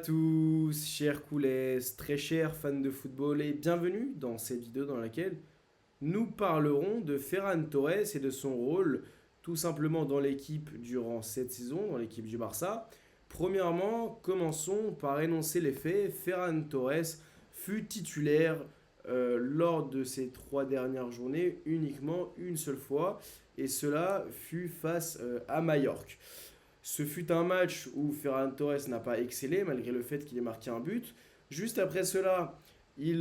tous, chers coulés, très chers fans de football, et bienvenue dans cette vidéo dans laquelle nous parlerons de Ferran Torres et de son rôle tout simplement dans l'équipe durant cette saison, dans l'équipe du Barça. Premièrement, commençons par énoncer les faits. Ferran Torres fut titulaire lors de ces 3 dernières journées uniquement une seule fois, et cela fut face à Majorque. Ce fut un match où Ferran Torres n'a pas excellé malgré le fait qu'il ait marqué un but. Juste après cela, il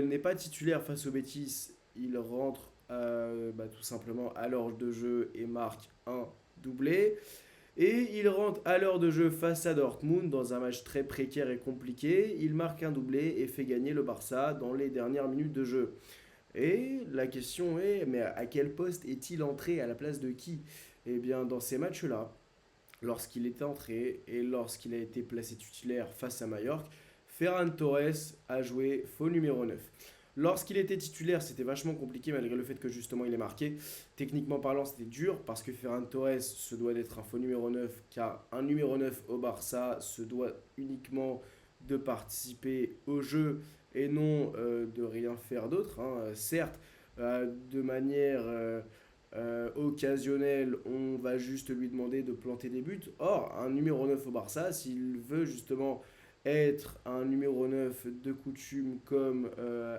n'est pas titulaire face au Betis. Il rentre tout simplement à l'heure de jeu et marque un doublé. Et il rentre à l'heure de jeu face à Dortmund dans un match très précaire et compliqué. Il marque un doublé et fait gagner le Barça dans les dernières minutes de jeu. Et la question est, mais à quel poste est-il entré, à la place de qui? Eh bien, dans ces matchs-là, lorsqu'il était entré et lorsqu'il a été placé titulaire face à Majorque, Ferran Torres a joué faux numéro 9. Lorsqu'il était titulaire, c'était vachement compliqué malgré le fait que justement il est marqué. Techniquement parlant, c'était dur parce que Ferran Torres se doit d'être un faux numéro 9 car un numéro 9 au Barça se doit uniquement de participer au jeu et non de rien faire d'autre, hein. Certes, de manière occasionnel, on va juste lui demander de planter des buts. Or, un numéro 9 au Barça, s'il veut justement être un numéro 9 de coutume comme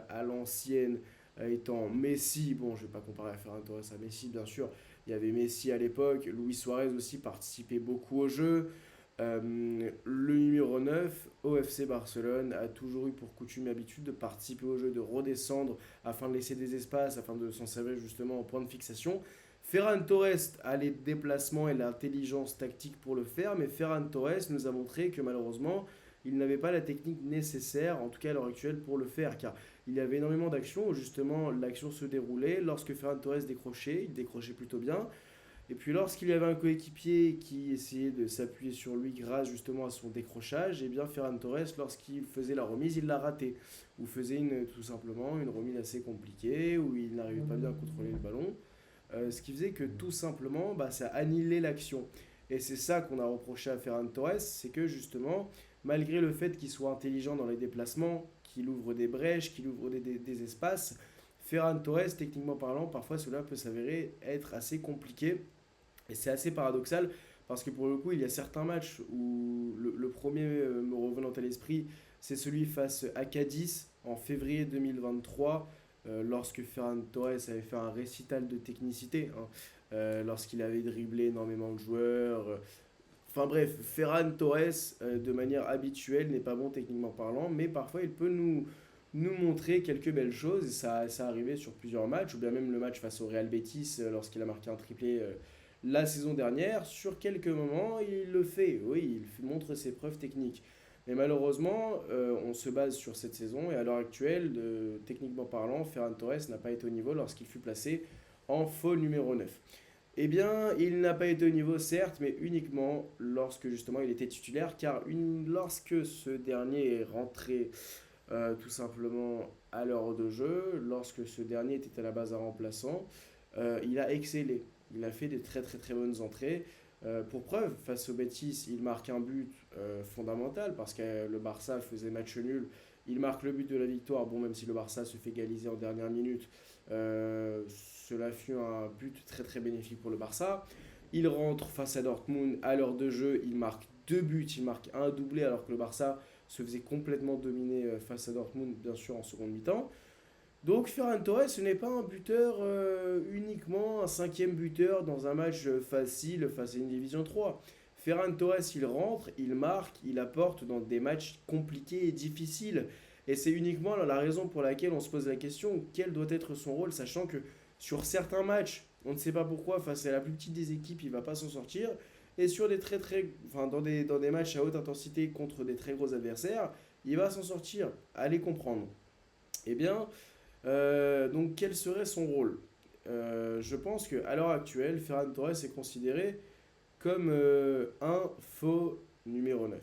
à l'ancienne, étant Messi, bon, je ne vais pas comparer à Ferran Torres à Messi, bien sûr, il y avait Messi à l'époque, Luis Suarez aussi participait beaucoup au jeu. Le numéro 9 au FC Barcelone a toujours eu pour coutume et habitude de participer au jeu, de redescendre afin de laisser des espaces, afin de s'en servir justement en point de fixation. Ferran Torres a les déplacements et l'intelligence tactique pour le faire, mais Ferran Torres nous a montré que malheureusement, il n'avait pas la technique nécessaire, en tout cas à l'heure actuelle, pour le faire, car il y avait énormément d'actions où justement l'action se déroulait. Lorsque Ferran Torres décrochait, il décrochait plutôt bien. Et puis lorsqu'il y avait un coéquipier qui essayait de s'appuyer sur lui grâce justement à son décrochage, et bien Ferran Torres, lorsqu'il faisait la remise, il l'a raté. Ou faisait tout simplement une remise assez compliquée, où il n'arrivait pas bien à contrôler le ballon. Ce qui faisait que tout simplement, ça annihilait l'action. Et c'est ça qu'on a reproché à Ferran Torres, c'est que justement, malgré le fait qu'il soit intelligent dans les déplacements, qu'il ouvre des brèches, qu'il ouvre des espaces, Ferran Torres, techniquement parlant, parfois cela peut s'avérer être assez compliqué. Et c'est assez paradoxal parce que pour le coup, il y a certains matchs où le premier me revenant à l'esprit, c'est celui face à Cadiz en février 2023, lorsque Ferran Torres avait fait un récital de technicité, hein, lorsqu'il avait dribblé énormément de joueurs. Enfin bref, Ferran Torres, de manière habituelle, n'est pas bon techniquement parlant, mais parfois il peut nous montrer quelques belles choses. Et ça arrivait sur plusieurs matchs, ou bien même le match face au Real Betis, lorsqu'il a marqué un triplé la saison dernière. Sur quelques moments, il le fait, oui, il montre ses preuves techniques. Mais malheureusement, on se base sur cette saison, et à l'heure actuelle, techniquement parlant, Ferran Torres n'a pas été au niveau lorsqu'il fut placé en faux numéro 9. Eh bien, il n'a pas été au niveau, certes, mais uniquement lorsque justement il était titulaire, car lorsque ce dernier est rentré tout simplement à l'heure de jeu, lorsque ce dernier était à la base un remplaçant, il a excellé. Il a fait des très très très bonnes entrées. Pour preuve, face au Betis, il marque un but fondamental parce que le Barça faisait match nul. Il marque le but de la victoire. Bon, même si le Barça se fait égaliser en dernière minute, cela fut un but très très bénéfique pour le Barça. Il rentre face à Dortmund à l'heure de jeu. Il marque deux buts. Il marque un doublé alors que le Barça se faisait complètement dominer face à Dortmund, bien sûr, en seconde mi-temps. Donc Ferran Torres, ce n'est pas un buteur uniquement, un cinquième buteur dans un match facile face à une division 3. Ferran Torres, il rentre, il marque, il apporte dans des matchs compliqués et difficiles. Et c'est uniquement la raison pour laquelle on se pose la question, quel doit être son rôle, sachant que sur certains matchs, on ne sait pas pourquoi, face à la plus petite des équipes, il ne va pas s'en sortir. Et sur des enfin, dans des matchs à haute intensité contre des très gros adversaires, il va s'en sortir. Allez comprendre. Eh bien, donc quel serait son rôle? Je pense qu'à l'heure actuelle, Ferran Torres est considéré comme un faux numéro 9.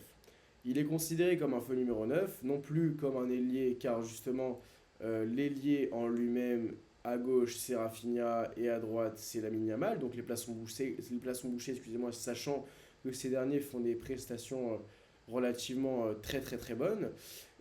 Il est considéré comme un faux numéro 9, non plus comme un ailier, car justement, l'ailier en lui-même, à gauche, c'est Rafinha et à droite, c'est Lamine Yamal. Donc les places sont bouchées, excusez-moi, sachant que ces derniers font des prestations relativement très très très bonne,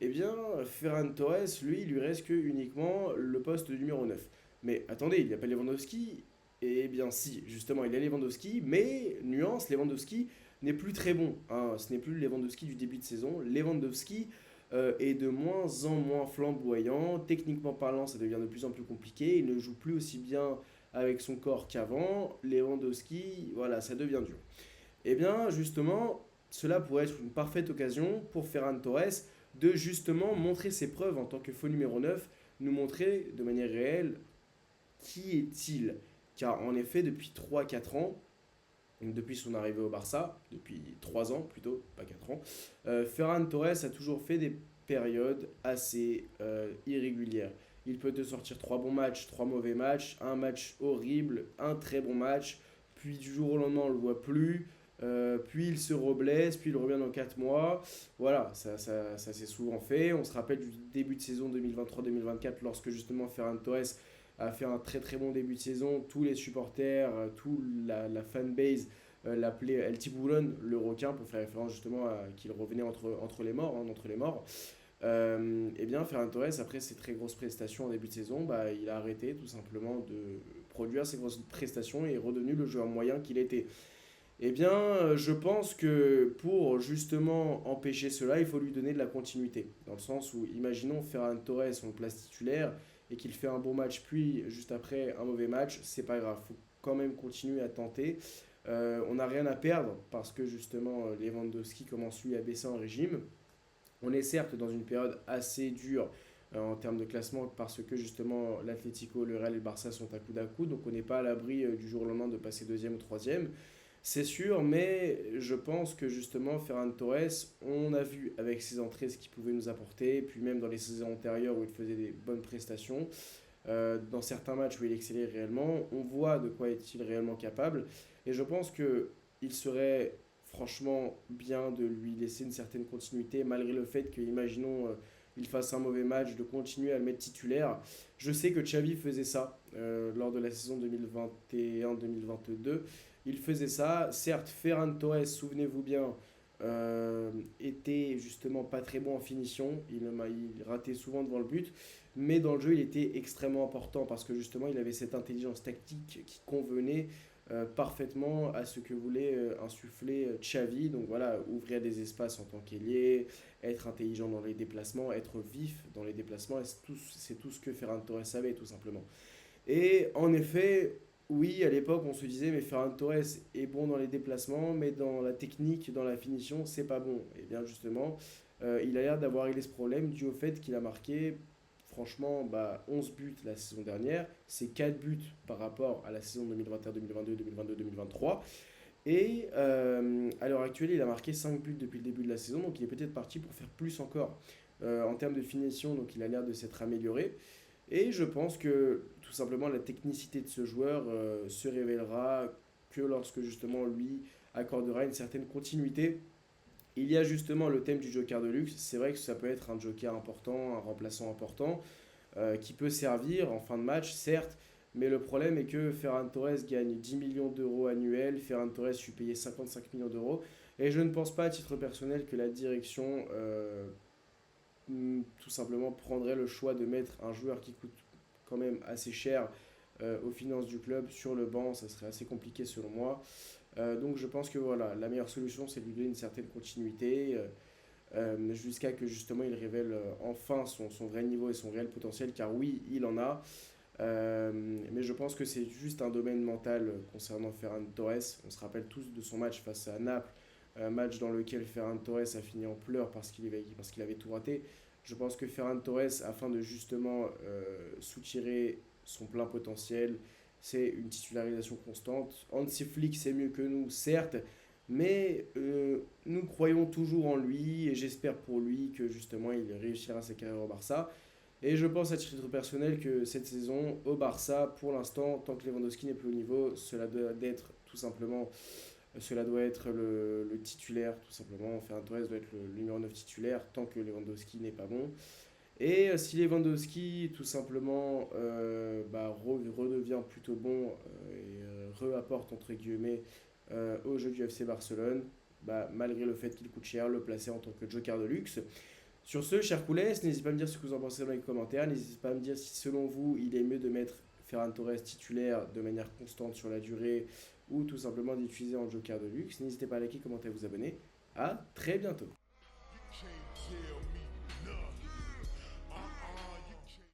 eh bien Ferran Torres, lui, il lui reste que uniquement le poste de numéro 9. Mais attendez, il n'y a pas Lewandowski. Eh bien si, justement, il y a Lewandowski, mais nuance, Lewandowski n'est plus très bon, hein. Ce n'est plus le Lewandowski du début de saison. Lewandowski est de moins en moins flamboyant. Techniquement parlant, ça devient de plus en plus compliqué. Il ne joue plus aussi bien avec son corps qu'avant. Lewandowski, voilà, ça devient dur. Eh bien, justement, cela pourrait être une parfaite occasion pour Ferran Torres de justement montrer ses preuves en tant que faux numéro 9, nous montrer de manière réelle qui est-il. Car en effet, depuis 3 4 ans, donc depuis son arrivée au Barça, depuis 3 ans plutôt, pas 4 ans, Ferran Torres a toujours fait des périodes assez irrégulières. Il peut te sortir 3 bons matchs, 3 mauvais matchs, un match horrible, un très bon match, puis du jour au lendemain on ne le voit plus, puis il se reblesse, puis il revient dans 4 mois. Voilà, ça s'est souvent fait. On se rappelle du début de saison 2023-2024 lorsque justement Ferran Torres a fait un très très bon début de saison. Tous les supporters, toute la fanbase l'appelait El Tiburon, le requin, pour faire référence justement à qu'il revenait entre les morts, hein, entre les morts. Eh bien, Ferran Torres, après ses très grosses prestations en début de saison, bah, il a arrêté tout simplement de produire ses grosses prestations et est redevenu le joueur moyen qu'il était. Eh bien, je pense que pour justement empêcher cela, il faut lui donner de la continuité. Dans le sens où, imaginons Ferran Torres, on le place titulaire, et qu'il fait un bon match, puis juste après un mauvais match, c'est pas grave. Il faut quand même continuer à tenter. On n'a rien à perdre parce que justement Lewandowski commence lui à baisser en régime. On est certes dans une période assez dure en termes de classement parce que justement l'Atlético, le Real et le Barça sont à coude, donc on n'est pas à l'abri du jour au lendemain de passer deuxième ou troisième. C'est sûr, mais je pense que justement Ferran Torres, on a vu avec ses entrées ce qu'il pouvait nous apporter, puis même dans les saisons antérieures où il faisait des bonnes prestations, dans certains matchs où il excellait réellement, on voit de quoi est-il réellement capable. Et je pense que il serait franchement bien de lui laisser une certaine continuité, malgré le fait que, imaginons, il fasse un mauvais match, de continuer à le mettre titulaire. Je sais que Xavi faisait ça lors de la saison 2021-2022. Il faisait ça. Certes, Ferran Torres, souvenez-vous bien, était justement pas très bon en finition. Il ratait souvent devant le but. Mais dans le jeu, il était extrêmement important parce que justement, il avait cette intelligence tactique qui convenait parfaitement à ce que voulait insuffler Xavi. Donc voilà, ouvrir des espaces en tant qu'ailier, être intelligent dans les déplacements, être vif dans les déplacements. C'est tout ce que Ferran Torres savait, tout simplement. Et en effet, oui, à l'époque, on se disait, mais Ferran Torres est bon dans les déplacements, mais dans la technique, dans la finition, c'est pas bon. Et bien justement, il a l'air d'avoir réglé ce problème dû au fait qu'il a marqué, franchement, bah, 11 buts la saison dernière. C'est 4 buts par rapport à la saison 2021-2022, 2022-2023. Et à l'heure actuelle, il a marqué 5 buts depuis le début de la saison, donc il est peut-être parti pour faire plus encore en termes de finition, donc il a l'air de s'être amélioré. Et je pense que tout simplement la technicité de ce joueur se révélera que lorsque justement lui accordera une certaine continuité. Il y a justement le thème du joker de luxe. C'est vrai que ça peut être un joker important, un remplaçant important, qui peut servir en fin de match, certes. Mais le problème est que Ferran Torres gagne 10 millions d'euros annuels. Ferran Torres, je suis payé 55 millions d'euros. Et je ne pense pas à titre personnel que la direction tout simplement prendrait le choix de mettre un joueur qui coûte quand même assez cher aux finances du club sur le banc. Ça serait assez compliqué selon moi. Donc je pense que voilà, la meilleure solution c'est de lui donner une certaine continuité jusqu'à que justement il révèle enfin son vrai niveau et son réel potentiel, car oui, il en a. Mais je pense que c'est juste un domaine mental concernant Ferran Torres. On se rappelle tous de son match face à Naples, un match dans lequel Ferran Torres a fini en pleurs parce qu'il avait tout raté. Je pense que Ferran Torres, afin de justement soutirer son plein potentiel, c'est une titularisation constante. Hansi Flick, c'est mieux que nous, certes, mais nous croyons toujours en lui et j'espère pour lui que justement il réussira sa carrière au Barça. Et je pense à titre personnel que cette saison au Barça, pour l'instant, tant que Lewandowski n'est plus au niveau, cela doit être le titulaire, tout simplement. Ferran Torres doit être le numéro 9 titulaire tant que Lewandowski n'est pas bon. Et si Lewandowski, tout simplement, redevient plutôt bon et re-apporte, entre guillemets, au jeu du FC Barcelone, bah, malgré le fait qu'il coûte cher, le placer en tant que joker de luxe. Sur ce, cher Poulet, n'hésitez pas à me dire ce que vous en pensez dans les commentaires. N'hésitez pas à me dire si selon vous, il est mieux de mettre Ferran Torres titulaire de manière constante sur la durée ou tout simplement d'utiliser en joker de luxe. N'hésitez pas à liker, commenter, à vous abonner. À très bientôt. Can't tell me nothing.